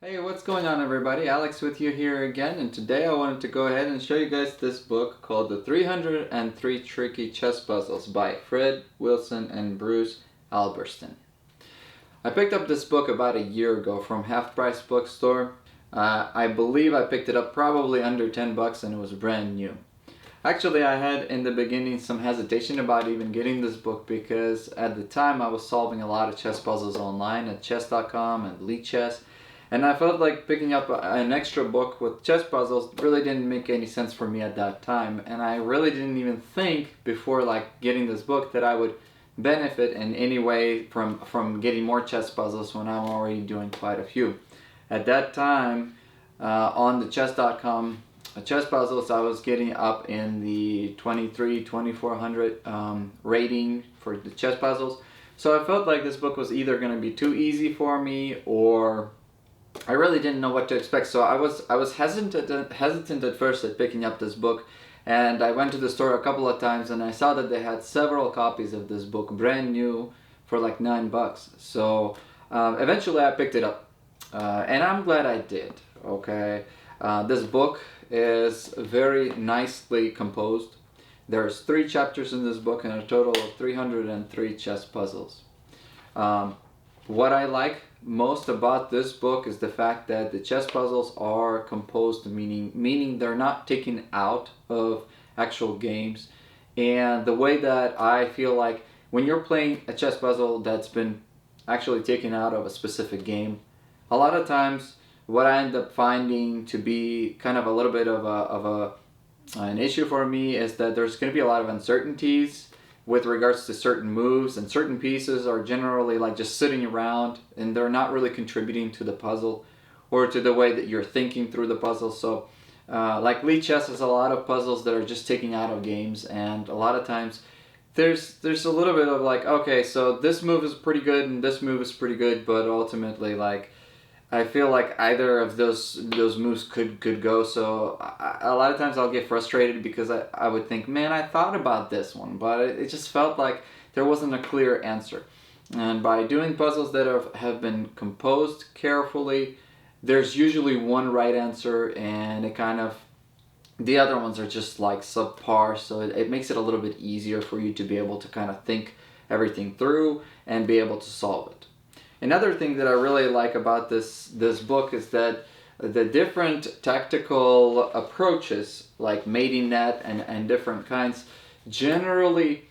Hey, what's going on everybody? Alex with you here again, and today I wanted to go ahead and show you guys this book called The 303 Tricky Chess Puzzles by Fred, Wilson and Bruce Alberston. I picked up this book about a year ago from Half Price Bookstore. I believe I picked it up probably under 10 bucks and it was brand new. Actually, I had in the beginning some hesitation about even getting this book because at the time I was solving a lot of chess puzzles online at chess.com and Lichess. And I felt like picking up an extra book with chess puzzles really didn't make any sense for me at that time. And I really didn't even think before getting this book that I would benefit in any way from getting more chess puzzles when I'm already doing quite a few. At that time, on the chess.com chess puzzles, I was getting up in the 2400 rating for the chess puzzles. So I felt like this book was either going to be too easy for me or I really didn't know what to expect, so I was hesitant at first at picking up this book, and I went to the store a couple of times and I saw that they had several copies of this book brand new for like $9. So eventually I picked it up, and I'm glad I did. Okay, this book is very nicely composed. There's 3 chapters in this book and a total of 303 chess puzzles. What I like most about this book is the fact that the chess puzzles are composed, meaning they're not taken out of actual games. And the way that I feel like when you're playing a chess puzzle that's been actually taken out of a specific game, a lot of times what I end up finding to be kind of a little bit of an issue for me is that there's going to be a lot of uncertainties with regards to certain moves, and certain pieces are generally like just sitting around and they're not really contributing to the puzzle or to the way that you're thinking through the puzzle. So like Lichess has a lot of puzzles that are just taken out of games, and a lot of times there's a little bit of like, okay, so this move is pretty good and this move is pretty good, but ultimately like I feel like either of those moves could go. So a lot of times I'll get frustrated because I would think, man, I thought about this one, but it just felt like there wasn't a clear answer. And by doing puzzles that have been composed carefully, there's usually one right answer, and the other ones are just like subpar. So it makes it a little bit easier for you to be able to kind of think everything through and be able to solve it. Another thing that I really like about this book is that the different tactical approaches, like mating net and different kinds, generally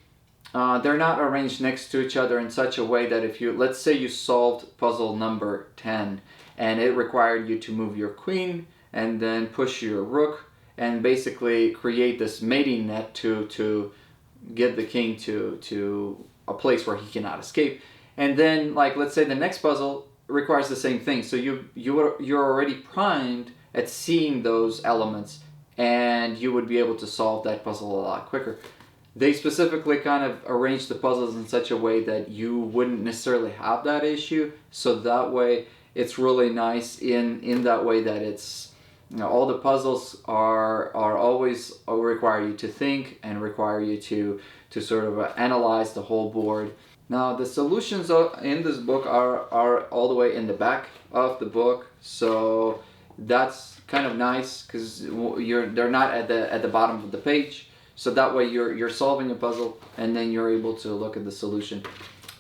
they're not arranged next to each other in such a way that if you, let's say you solved puzzle number 10 and it required you to move your queen and then push your rook and basically create this mating net to get the king to a place where he cannot escape. And then, like, let's say the next puzzle requires the same thing. So you're already primed at seeing those elements, and you would be able to solve that puzzle a lot quicker. They specifically kind of arrange the puzzles in such a way that you wouldn't necessarily have that issue. So that way, it's really nice in that way that it's, all the puzzles are always require you to think and require you to sort of analyze the whole board. Now the solutions in this book are all the way in the back of the book, so that's kind of nice because they're not at the bottom of the page. So that way you're solving a puzzle and then you're able to look at the solution.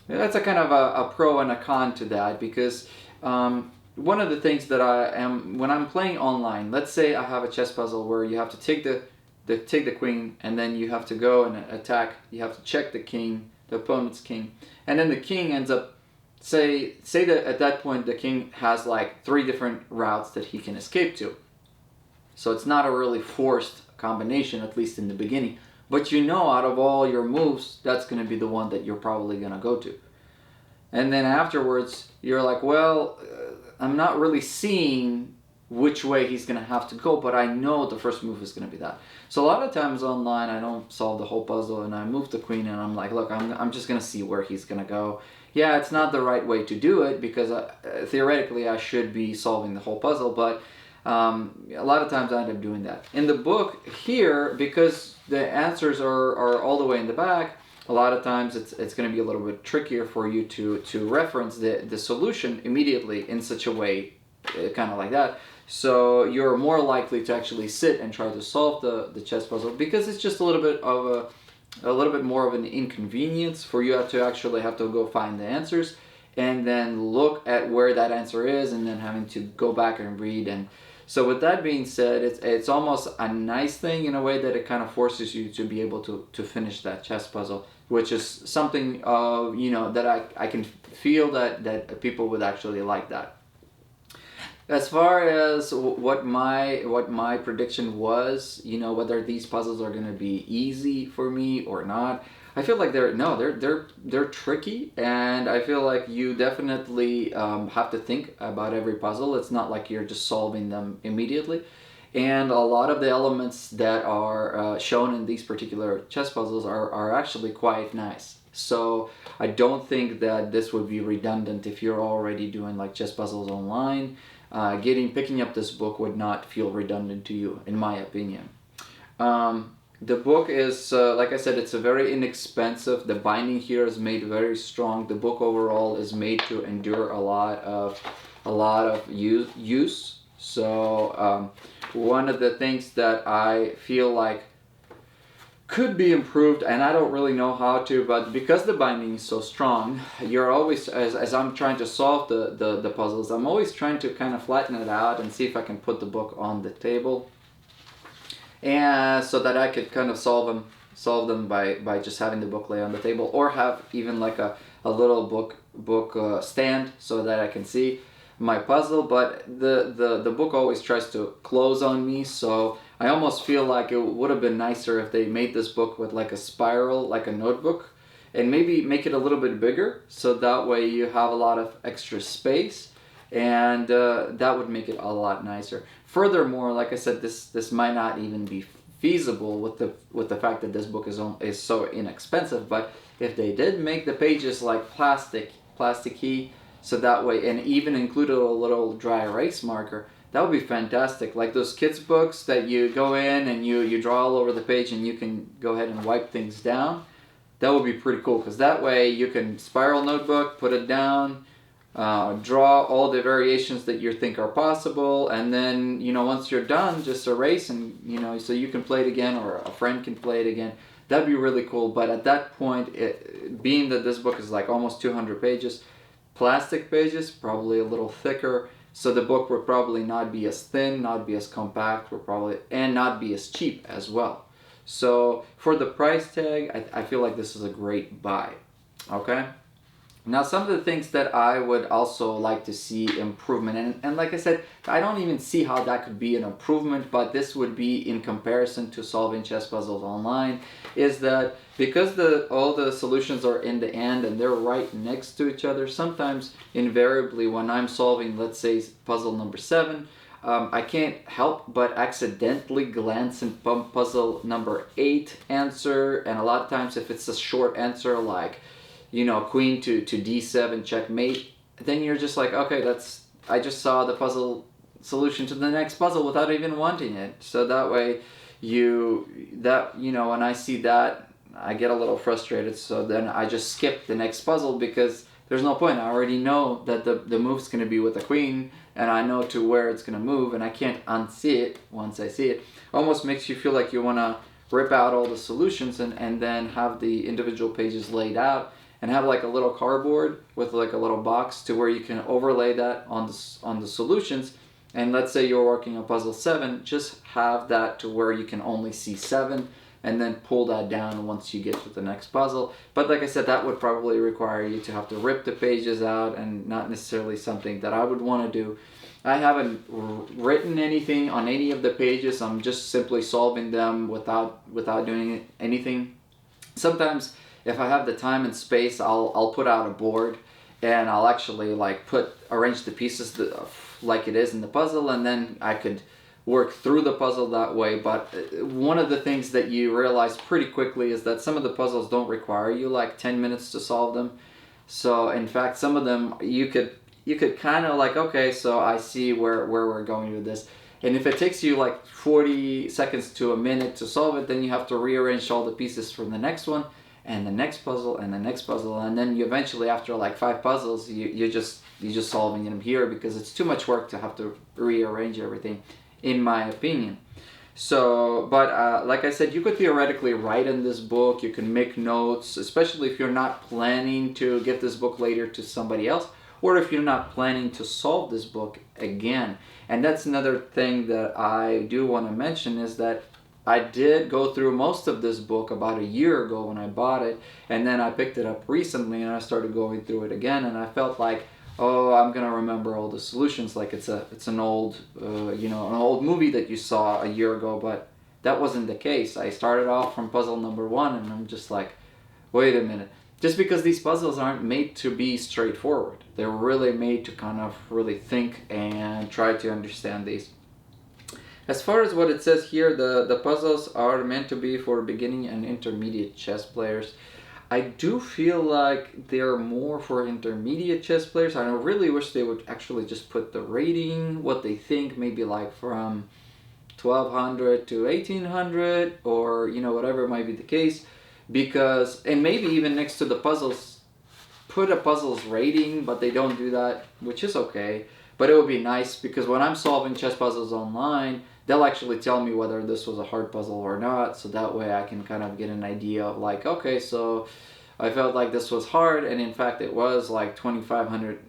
And that's a kind of a pro and a con to that, because one of the things that when I'm playing online, let's say I have a chess puzzle where you have to take the queen and then you have to go and attack. You have to check the king, the opponent's king, and then the king ends up, say that at that point the king has like 3 different routes that he can escape to. So it's not a really forced combination, at least in the beginning, but you know out of all your moves that's going to be the one that you're probably going to go to. And then afterwards you're like, well, I'm not really seeing which way he's going to have to go, but I know the first move is going to be that. So a lot of times online I don't solve the whole puzzle and I move the queen and I'm like, look, I'm just going to see where he's going to go. Yeah, it's not the right way to do it because theoretically I should be solving the whole puzzle, but a lot of times I end up doing that. In the book here, because the answers are all the way in the back, a lot of times it's going to be a little bit trickier for you to reference the solution immediately in such a way kind of like that. So you're more likely to actually sit and try to solve the chess puzzle, because it's just a little bit more of an inconvenience for you to actually have to go find the answers and then look at where that answer is, and then having to go back and read. And so with that being said, it's almost a nice thing in a way that it kind of forces you to be able to finish that chess puzzle, which is something that I can feel that people would actually like that. As far as what my prediction was, whether these puzzles are going to be easy for me or not, I feel like they're tricky, and I feel like you definitely have to think about every puzzle. It's not like you're just solving them immediately, and a lot of the elements that are shown in these particular chess puzzles are actually quite nice. So I don't think that this would be redundant if you're already doing like chess puzzles online. Picking up this book would not feel redundant to you, in my opinion. The book is, like I said, it's a very inexpensive. The binding here is made very strong. The book overall is made to endure a lot of use. So one of the things that I feel like could be improved, and I don't really know how to, but because the binding is so strong, you're always, as I'm trying to solve the puzzles, I'm always trying to kind of flatten it out and see if I can put the book on the table, and so that I could kind of solve them by just having the book lay on the table, or have even like a little book stand so that I can see my puzzle. But the book always tries to close on me, so I almost feel like it would have been nicer if they made this book with like a spiral, like a notebook, and maybe make it a little bit bigger, so that way you have a lot of extra space, and that would make it a lot nicer. Furthermore, like I said, this might not even be feasible with the fact that this book is so inexpensive. But if they did make the pages like plasticky, so that way, and even included a little dry erase marker, that would be fantastic. Like those kids books that you go in and you draw all over the page and you can go ahead and wipe things down. That would be pretty cool, because that way you can spiral notebook, put it down, draw all the variations that you think are possible, and then once you're done, just erase, and so you can play it again, or a friend can play it again. That'd be really cool. But at that point, being that this book is like almost 200 pages, plastic pages, probably a little thicker, so the book would probably not be as thin, not be as compact, and not be as cheap as well. So for the price tag, I feel like this is a great buy. Okay? Now, some of the things that I would also like to see improvement, and like I said, I don't even see how that could be an improvement, but this would be in comparison to solving chess puzzles online, is that because all the solutions are in the end and they're right next to each other, sometimes invariably when I'm solving, let's say, puzzle number 7, I can't help but accidentally glance in puzzle number 8 answer, and a lot of times if it's a short answer like queen to d7 checkmate, then you're just like, okay, I just saw the puzzle solution to the next puzzle without even wanting it. So that way when I see that, I get a little frustrated, so then I just skip the next puzzle, because there's no point. I already know that the move's going to be with the queen, and I know to where it's going to move, and I can't unsee it once I see it. Almost makes you feel like you want to rip out all the solutions and then have the individual pages laid out, and have like a little cardboard with like a little box to where you can overlay that on the solutions. And let's say you're working on puzzle 7, just have that to where you can only see 7, and then pull that down once you get to the next puzzle. But like I said, that would probably require you to have to rip the pages out, and not necessarily something that I would want to do. I haven't written anything on any of the pages. I'm just simply solving them without doing anything. Sometimes if I have the time and space, I'll put out a board, and I'll actually like arrange the pieces like it is in the puzzle, and then I could work through the puzzle that way. But one of the things that you realize pretty quickly is that some of the puzzles don't require you like 10 minutes to solve them. So in fact, some of them you could kind of like, okay, so I see where we're going with this. And if it takes you like 40 seconds to a minute to solve it, then you have to rearrange all the pieces from the next one, and the next puzzle, and the next puzzle, and then you eventually, after like 5 puzzles, you just you're just solving them here because it's too much work to have to rearrange everything, in my opinion. So, but like I said, you could theoretically write in this book, you can make notes, especially if you're not planning to give this book later to somebody else, or if you're not planning to solve this book again. And that's another thing that I do want to mention, is that I did go through most of this book about a year ago when I bought it, and then I picked it up recently and I started going through it again, and I felt like, oh, I'm gonna remember all the solutions like it's an old an old movie that you saw a year ago. But that wasn't the case. I started off from puzzle number 1 and I'm just like, wait a minute. Just because these puzzles aren't made to be straightforward, they're really made to kind of really think and try to understand these. As far as what it says here, the puzzles are meant to be for beginning and intermediate chess players. I do feel like they're more for intermediate chess players. I really wish they would actually just put the rating, what they think, maybe like from 1200 to 1800, or whatever might be the case. Because, and maybe even next to the puzzles, put a puzzles rating, but they don't do that, which is okay. But it would be nice, because when I'm solving chess puzzles online, they'll actually tell me whether this was a hard puzzle or not, so that way I can kind of get an idea of like, okay, so I felt like this was hard, and in fact it was like 2500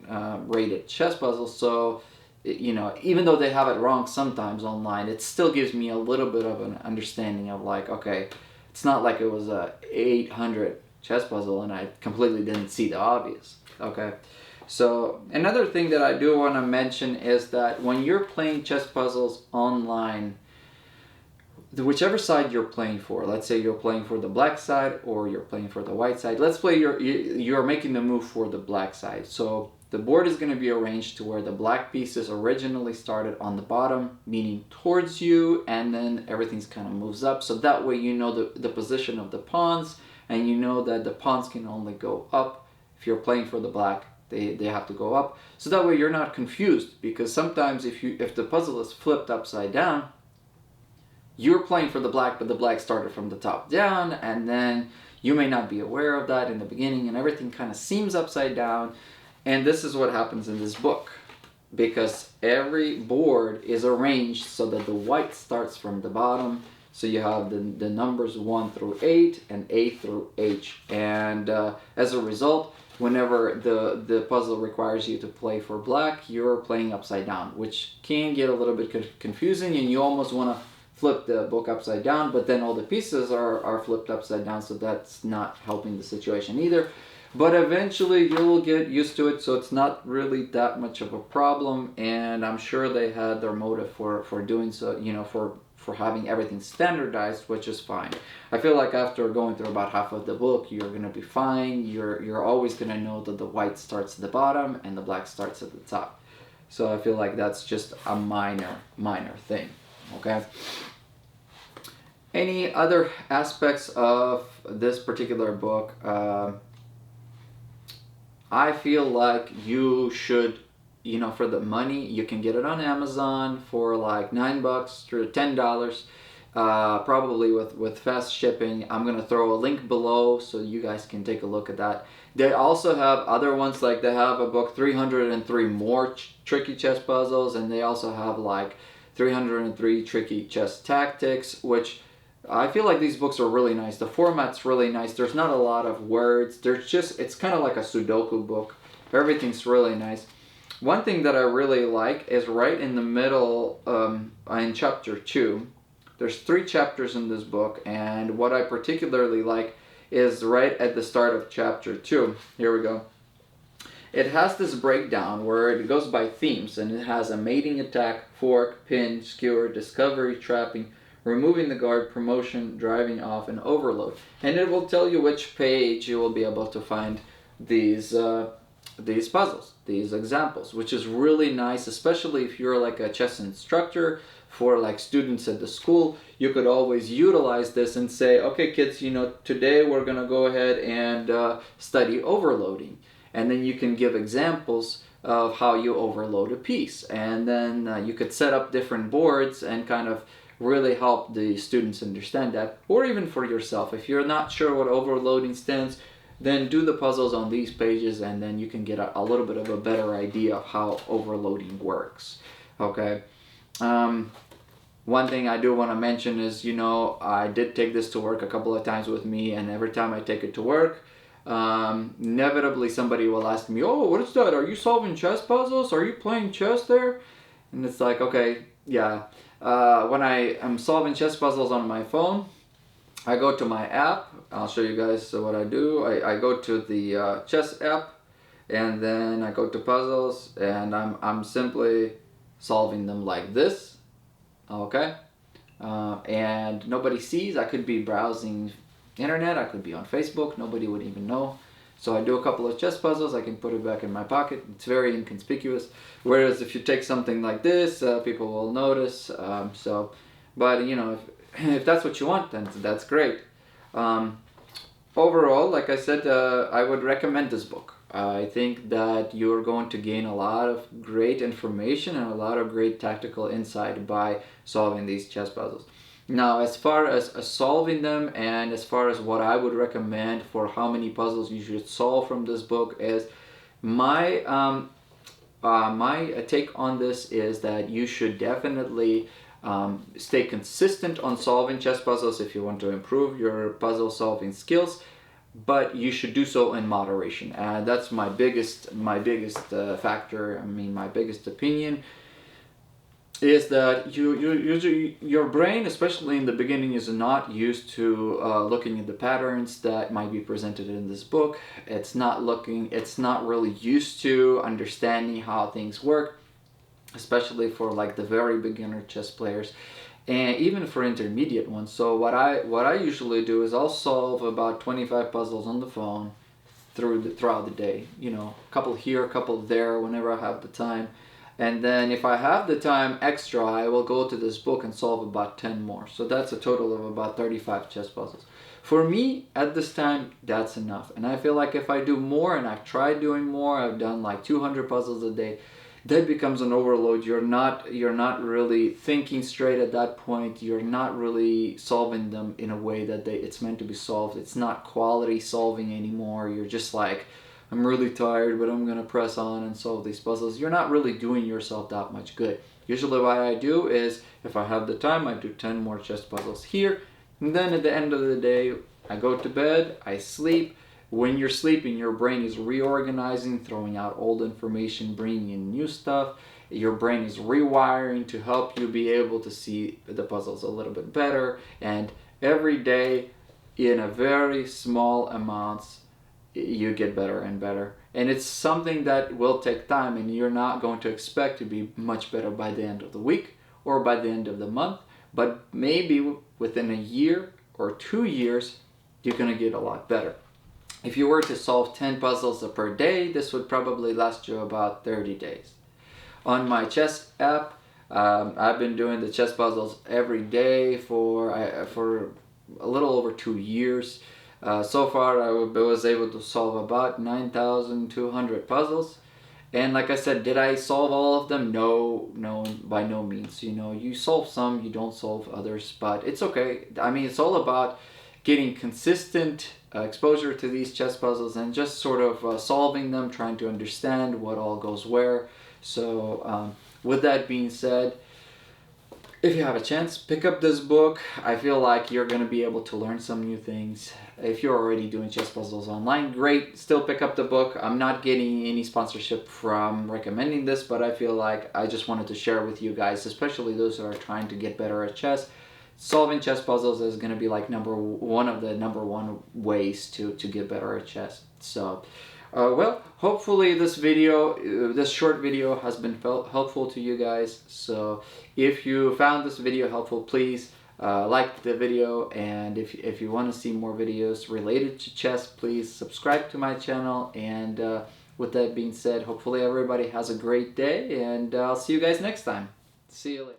rated chess puzzles. So even though they have it wrong sometimes online, it still gives me a little bit of an understanding of like, okay, it's not like it was a 800 chess puzzle and I completely didn't see the obvious. Okay. So another thing that I do want to mention is that when you're playing chess puzzles online, whichever side you're playing for, let's say you're playing for the black side or you're playing for the white side, let's play you're making the move for the black side. So the board is going to be arranged to where the black pieces originally started on the bottom, meaning towards you, and then everything's kind of moves up. So that way you know the position of the pawns, and you know that the pawns can only go up. If you're playing for the black, they have to go up. So that way you're not confused, because sometimes if the puzzle is flipped upside down, you're playing for the black, but the black started from the top down, and then you may not be aware of that in the beginning, and everything kind of seems upside down. And this is what happens in this book, because every board is arranged so that the white starts from the bottom. So you have the numbers 1 through 8 and 8 through H. And as a result, whenever the puzzle requires you to play for black, you're playing upside down, which can get a little bit confusing, and you almost want to flip the book upside down, but then all the pieces are flipped upside down, so that's not helping the situation either. But eventually you'll get used to it, so it's not really that much of a problem, and I'm sure they had their motive for doing so, for having everything standardized, which is fine. I feel like after going through about half of the book, you're gonna be fine. You're always gonna know that the white starts at the bottom and the black starts at the top. So I feel like that's just a minor thing, okay? Any other aspects of this particular book? I feel like you should, for the money, you can get it on Amazon for like $9 to $10, probably with fast shipping. I'm going to throw a link below so you guys can take a look at that. They also have other ones, like they have a book 303 more tricky chess puzzles, and they also have like 303 tricky chess tactics, which I feel like these books are really nice. The format's really nice. There's not a lot of words. It's kind of like a Sudoku book. Everything's really nice. One thing that I really like is right in the middle, in chapter 2. There's 3 chapters in this book, and what I particularly like is right at the start of chapter 2. Here we go. It has this breakdown where it goes by themes, and it has a mating attack, fork, pin, skewer, discovery, trapping, removing the guard, promotion, driving off, and overload. And it will tell you which page you will be able to find these puzzles, these examples, which is really nice, especially if you're like a chess instructor for like students at the school. You could always utilize this and say, okay kids, today we're gonna go ahead and study overloading. And then you can give examples of how you overload a piece. And then you could set up different boards and kind of really help the students understand that. Or even for yourself, if you're not sure what overloading stands, then do the puzzles on these pages, and then you can get a little bit of a better idea of how overloading works. Okay. One thing I do want to mention is, I did take this to work a couple of times with me, and every time I take it to work, inevitably somebody will ask me, "Oh, what is that? Are you solving chess puzzles? Are you playing chess there?" And it's like, okay, yeah. When I am solving chess puzzles on my phone, I go to my app. I'll show you guys what I do. I go to the chess app, and then I go to puzzles, and I'm simply solving them like this. Okay, and nobody sees. I could be browsing internet, I could be on Facebook, nobody would even know. So I do a couple of chess puzzles, I can put it back in my pocket, it's very inconspicuous. Whereas if you take something like this, people will notice. But if that's what you want, then that's great. Overall, like I said, I would recommend this book. I think that you're going to gain a lot of great information and a lot of great tactical insight by solving these chess puzzles. Now, as far as solving them, and as far as what I would recommend for how many puzzles you should solve from this book, is my take on this is that you should definitely stay consistent on solving chess puzzles if you want to improve your puzzle solving skills, but you should do so in moderation. And that's my biggest factor. I mean, my biggest opinion is that your brain, especially in the beginning, is not used to looking at the patterns that might be presented in this book. It's not really used to understanding how things work, especially for like the very beginner chess players, and even for intermediate ones. So what I usually do is I'll solve about 25 puzzles on the phone throughout the day. A couple here, a couple there, whenever I have the time. And then if I have the time extra, I will go to this book and solve about 10 more. So that's a total of about 35 chess puzzles. For me, at this time, that's enough. And I feel like if I do more, and I've tried doing more, I've done like 200 puzzles a day, that becomes an overload. You're not really thinking straight at that point. You're not really solving them in a way that it's meant to be solved. It's not quality solving anymore. You're just like, I'm really tired, but I'm gonna press on and solve these puzzles. You're not really doing yourself that much good. Usually what I do is, if I have the time, I do 10 more chess puzzles here, and then at the end of the day, I go to bed, I sleep. When you're sleeping, your brain is reorganizing, throwing out old information, bringing in new stuff. Your brain is rewiring to help you be able to see the puzzles a little bit better. And every day, in a very small amounts, you get better and better. And it's something that will take time, and you're not going to expect to be much better by the end of the week or by the end of the month. But maybe within a year or 2 years, you're going to get a lot better. If you were to solve 10 puzzles per day, this would probably last you about 30 days. On my chess app, I've been doing the chess puzzles every day for a little over 2 years. So far, I was able to solve about 9,200 puzzles. And like I said, did I solve all of them? No, by no means. You solve some, you don't solve others, but it's okay. I mean, it's all about getting consistent exposure to these chess puzzles and just sort of solving them, trying to understand what all goes where. So with that being said, if you have a chance, pick up this book. I feel like you're going to be able to learn some new things. If you're already doing chess puzzles online, great. Still pick up the book. I'm not getting any sponsorship from recommending this, but I feel like I just wanted to share with you guys, especially those who are trying to get better at chess. Solving chess puzzles is going to be like one of the number one ways to get better at chess. So, well, hopefully this short video has been helpful to you guys. So if you found this video helpful, please like the video, and if you want to see more videos related to chess, please subscribe to my channel. And with that being said, hopefully everybody has a great day, and I'll see you guys next time. See you later.